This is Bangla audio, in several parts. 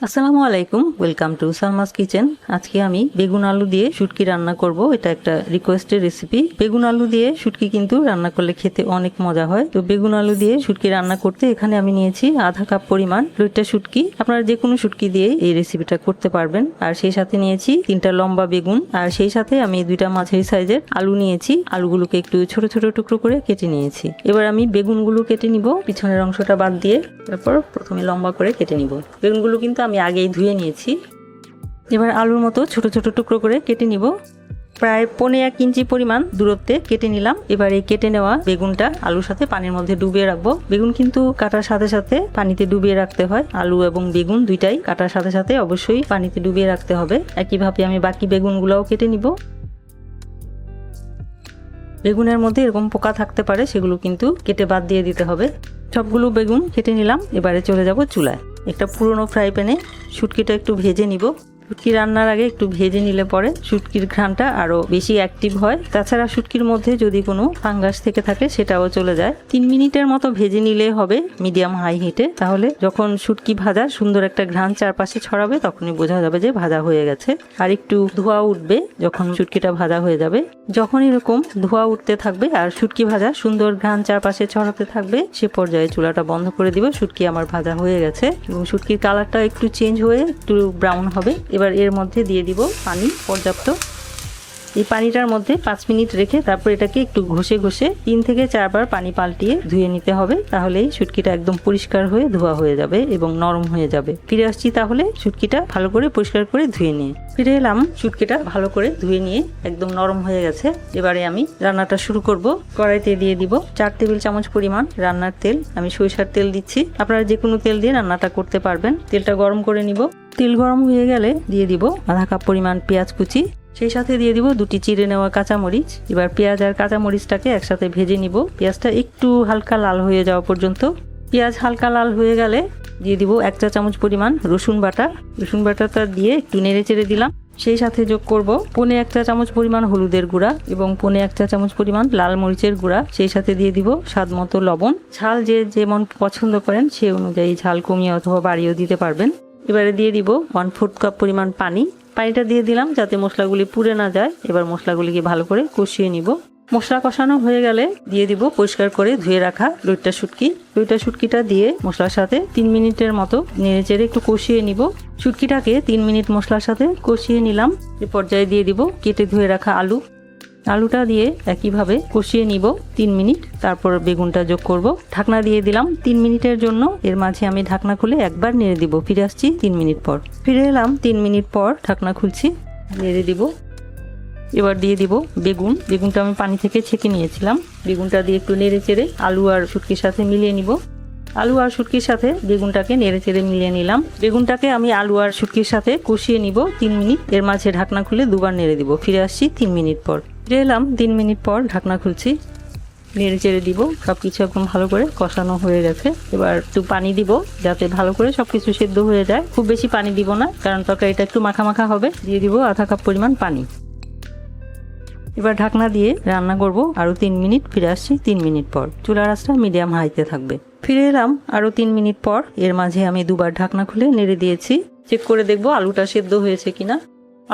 আসসালামু আলাইকুম, ওয়েলকাম টু সালমাস কিচেন। আজকে আমি বেগুন আলু দিয়ে শুটকি রান্না করব। এটা একটা রিকোয়েস্টেড রেসিপি। বেগুন আলু দিয়ে শুটকি কিন্তু রান্না করলে খেতে অনেক মজা হয়। তো বেগুন আলু দিয়ে শুটকি রান্না করতে এখানে আমি নিয়েছি আধা কাপ পরিমাণ লইট্টা শুটকি। আপনারা যে কোনো শুটকি দিয়ে এই রেসিপিটা করতে পারবেন। আর সেই সাথে নিয়েছি 3টা লম্বা বেগুন, আর সেই সাথে আমি 2টা মাঝারি সাইজের আলু নিয়েছি। আলুগুলোকে একটু ছোট ছোট টুকরো করে কেটে নিয়েছি। এবার আমি বেগুনগুলো কেটে নিব, পিছনের অংশটা বাদ দিয়ে। তারপর প্রথমে লম্বা করে কেটে নিব। বেগুনগুলো কিন্তু আমি আগেই ধুয়ে নিয়েছি। এবার আলুর মতো ছোট ছোট টুকরো করে কেটে নিব। প্রায় 1.5 ইঞ্চি পরিমাণ দূরত্বে কেটে নিলাম। এবার এই কেটে নেওয়া বেগুনটা আলুর সাথে পানির মধ্যে ডুবিয়ে রাখবো। বেগুন কিন্তু কাটার সাথে সাথে পানিতে ডুবিয়ে রাখতে হয়। আলু এবং বেগুন দুইটাই কাটার সাথে সাথে অবশ্যই পানিতে ডুবিয়ে রাখতে হবে। একইভাবে আমি বাকি বেগুনগুলোও কেটে নিব। বেগুনের মধ্যে এরকম পোকা থাকতে পারে, সেগুলো কিন্তু কেটে বাদ দিয়ে দিতে হবে। সবগুলো বেগুন কেটে নিলাম। এবারে চলে যাব চুলায়। একটা পুরনো ফ্রাই প্যানে শুটকিটা একটু ভেজে নিব। শুটকি রান্নার আগে একটু ভেজে নিলে পরে শুটকির ঘ্রাণটা আরো বেশি অ্যাক্টিভ হয়। তাছাড়া শুটকির মধ্যে যদি কোনো ফাঙ্গাস থেকে থাকে সেটাও চলে যায়। 3 মিনিটের মতো ভেজে নিলে হবে মিডিয়াম হাই হিটে। তাহলে যখন শুটকি ভাজা সুন্দর একটা ঘ্রাণ চারপাশে ছড়াবে তখনই বোঝা যাবে যে ভাজা হয়ে গেছে। আর একটু ধোঁয়া উঠবে যখন শুটকিটা ভাজা হয়ে যাবে। যখন এরকম ধোঁয়া উঠতে থাকবে আর শুটকি ভাজা সুন্দর ঘ্রাণ চারপাশে ছড়াতে থাকবে, সে পর্যায়ে চুলাটা বন্ধ করে দিব। শুটকি আমার ভাজা হয়ে গেছে এবং শুটকির কালারটা একটু চেঞ্জ হয়ে একটু ব্রাউন হবে। এবার এর মধ্যে দিয়ে দিব পানি পর্যাপ্ত। এই পানিটার মধ্যে 5 মিনিট রেখে তারপর এটাকে একটু ঘষে ঘষে 3 থেকে 4 বার পানি পাল্টিয়ে ধুয়ে নিতে হবে। তাহলেই শুটকিটা একদম পরিষ্কার হয়ে ধোয়া হয়ে যাবে এবং নরম হয়ে যাবে। ফিরে আসছি তাহলে শুটকিটা ভালো করে পরিষ্কার করে ধুয়ে নিয়ে। ফিরে এলাম। শুটকিটা ভালো করে ধুয়ে নিয়ে একদম নরম হয়ে গেছে। এবারে আমি রান্নাটা শুরু করব। কড়াইতে দিয়ে দিব 4 টেবিল চামচ পরিমাণ রান্নার তেল। আমি সরিষার তেল দিচ্ছি। আপনারা যে কোনো তেল দিয়ে রান্নাটা করতে পারবেন। তেলটা গরম করে নিব। তেল গরম হয়ে গেলে দিয়ে দিব আধা কাপ পরিমাণ পেঁয়াজ কুচি। সেই সাথে দিয়ে দিব 2টি চিড়ে নেওয়া কাঁচামরিচ। এবার পেঁয়াজ আর কাঁচামরিচটাকে একসাথে ভেজে নিব। পেঁয়াজটা একটু হালকা লাল হয়ে যাওয়া পর্যন্ত। পেঁয়াজ হালকা লাল হয়ে গেলে দিয়ে দিব 1 চা চামচ পরিমাণ রসুন বাটা। রসুন বাটাটা দিয়ে একটু নেড়ে চেড়ে দিলাম। সেই সাথে যোগ করব 1.25 চা চামচ পরিমাণ হলুদের গুঁড়া এবং 1.25 চা চামচ পরিমাণ লাল মরিচের গুঁড়া। সেই সাথে দিয়ে দিব স্বাদ মতো লবণ। ঝাল যে যেমন পছন্দ করেন সে অনুযায়ী ঝাল কমিয়ে অথবা বাড়িয়েও দিতে পারবেন। এবারে দিয়ে দিব 1/4 কাপ পরিমাণ পানি। পানিটা দিয়ে দিলাম যাতে মশলাগুলি পুড়ে না যায়। এবার মশলাগুলিকে ভালো করে কষিয়ে নিব। মশলা কষানো হয়ে গেলে দিয়ে দিব পরিষ্কার করে ধুয়ে রাখা লইট্টা শুটকি। লইট্টা শুটকিটা দিয়ে মশলার সাথে 3 মিনিটের মতো নেড়ে চেড়ে একটু কষিয়ে নিব। শুটকিটাকে 3 মিনিট মশলার সাথে কষিয়ে নিলাম। এ পর্যায়ে দিয়ে দিব কেটে ধুয়ে রাখা আলু। আলুটা দিয়ে একইভাবে কষিয়ে নিব 3 মিনিট। তারপর বেগুনটা যোগ করব। ঢাকনা দিয়ে দিলাম 3 মিনিটের জন্য। এর মাঝে আমি ঢাকনা খুলে একবার নেড়ে দিব। ফিরে আসছি 3 মিনিট পর। ফিরে এলাম 3 মিনিট পর। ঢাকনা খুলছি, নেড়ে দিব। এবার দিয়ে দিব বেগুন। বেগুনটা আমি পানি থেকে ছেঁকে নিয়েছিলাম। বেগুনটা দিয়ে একটু নেড়ে চেড়ে আলু আর শুটকির সাথে মিলিয়ে নিব। আলু আর শুটকির সাথে বেগুনটাকে নেড়ে চেড়ে মিলিয়ে নিলাম। বেগুনটাকে আমি আলু আর শুটকির সাথে কষিয়ে নিব 3 মিনিট। এর মাঝে ঢাকনা খুলে দুবার নেড়ে দিব। ফিরে আসছি 3 মিনিট পর। ফিরে এলাম 3 মিনিট পর। ঢাকনা খুলছি, নেড়ে চেড়ে দিব। সবকিছু একদম ভালো করে কষানো হয়ে গেছে। এবার একটু পানি দিব যাতে ভালো করে সবকিছু সেদ্ধ হয়ে যায়। খুব বেশি পানি দিব না, কারণ তরকারিটা একটু মাখা মাখা হবে। দিয়ে দিব আধা কাপ পরিমাণ পানি। এবার ঢাকনা দিয়ে রান্না করব আরো 3 মিনিট। ফিরে আসছি 3 মিনিট পর। চুলার আঁচটা মিডিয়াম হাইতে থাকবে। ফিরে এলাম আরো 3 মিনিট পর। এর মাঝে আমি দুবার ঢাকনা খুলে নেড়ে দিয়েছি। চেক করে দেখবো আলুটা সেদ্ধ হয়েছে কিনা।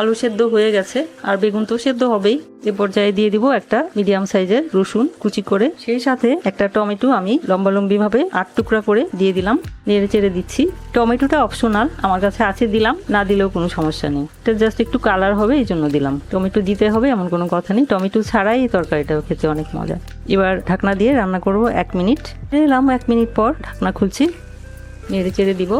আলু সেদ্ধ হয়ে গেছে আর বেগুন তো সেদ্ধ হবেই। এ পর্যায়ে দিয়ে দিব একটা মিডিয়াম সাইজের রসুন কুচি করে। সেই সাথে একটা টমেটো আমি লম্বালম্বি ভাবে 8 টুকরা করে দিয়ে দিলাম। নেড়ে চেড়ে দিচ্ছি। টমেটোটা অপশনাল, আমার কাছে আছে দিলাম, না দিলেও কোনো সমস্যা নেই। এটা জাস্ট একটু কালার হবে এই জন্য দিলাম। টমেটো দিতে হবে এমন কোনো কথা নেই। টমেটো ছাড়াই এই তরকারিটা খেতে অনেক মজা। এবার ঢাকনা দিয়ে রান্না করব 1 মিনিট। এলাম 1 মিনিট পর। ঢাকনা খুলছি, নেড়ে চেড়ে দিব।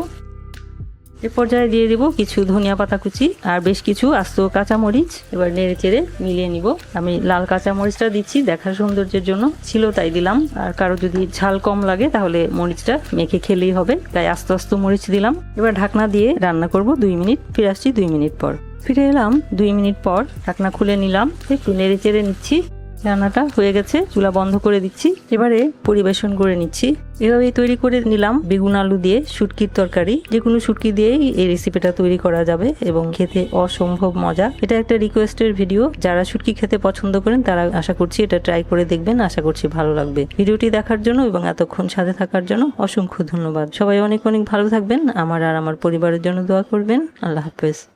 এ পর্যায়ে দিয়ে দিব কিছু ধনিয়া পাতা কুচি আর বেশ কিছু আস্ত কাঁচামরিচ। এবার নেড়ে চেড়ে মিলিয়ে নিব। আমি লাল কাঁচামরিচটা দিচ্ছি দেখার সৌন্দর্যের জন্য, ছিল তাই দিলাম। আর কারো যদি ঝাল কম লাগে তাহলে মরিচটা মেখে খেলেই হবে, তাই আস্তে আস্তে মরিচ দিলাম। এবার ঢাকনা দিয়ে রান্না করব 2 মিনিট। ফিরে আসছি 2 মিনিট পর। ফিরে এলাম 2 মিনিট পর। ঢাকনা খুলে নিলাম, একটু নেড়ে চেড়ে নিচ্ছি। রান্নাটা হয়ে গেছে, চুলা বন্ধ করে দিচ্ছি। এবারে পরিবেশন করে নিচ্ছি। এভাবেই তৈরি করে নিলাম বেগুন আলু দিয়ে শুটকির তরকারি। যে কোনো শুটকি দিয়েই এই রেসিপিটা তৈরি করা যাবে এবং খেতে অসম্ভব মজা। এটা একটা রিকোয়েস্টের ভিডিও, যারা শুটকি খেতে পছন্দ করেন তারা আশা করছি এটা ট্রাই করে দেখবেন, আশা করছি ভালো লাগবে। ভিডিওটি দেখার জন্য এবং এতক্ষণ সাথে থাকার জন্য অসংখ্য ধন্যবাদ। সবাই অনেক অনেক ভালো থাকবেন, আমার আর আমার পরিবারের জন্য দোয়া করবেন। আল্লাহ হাফেজ।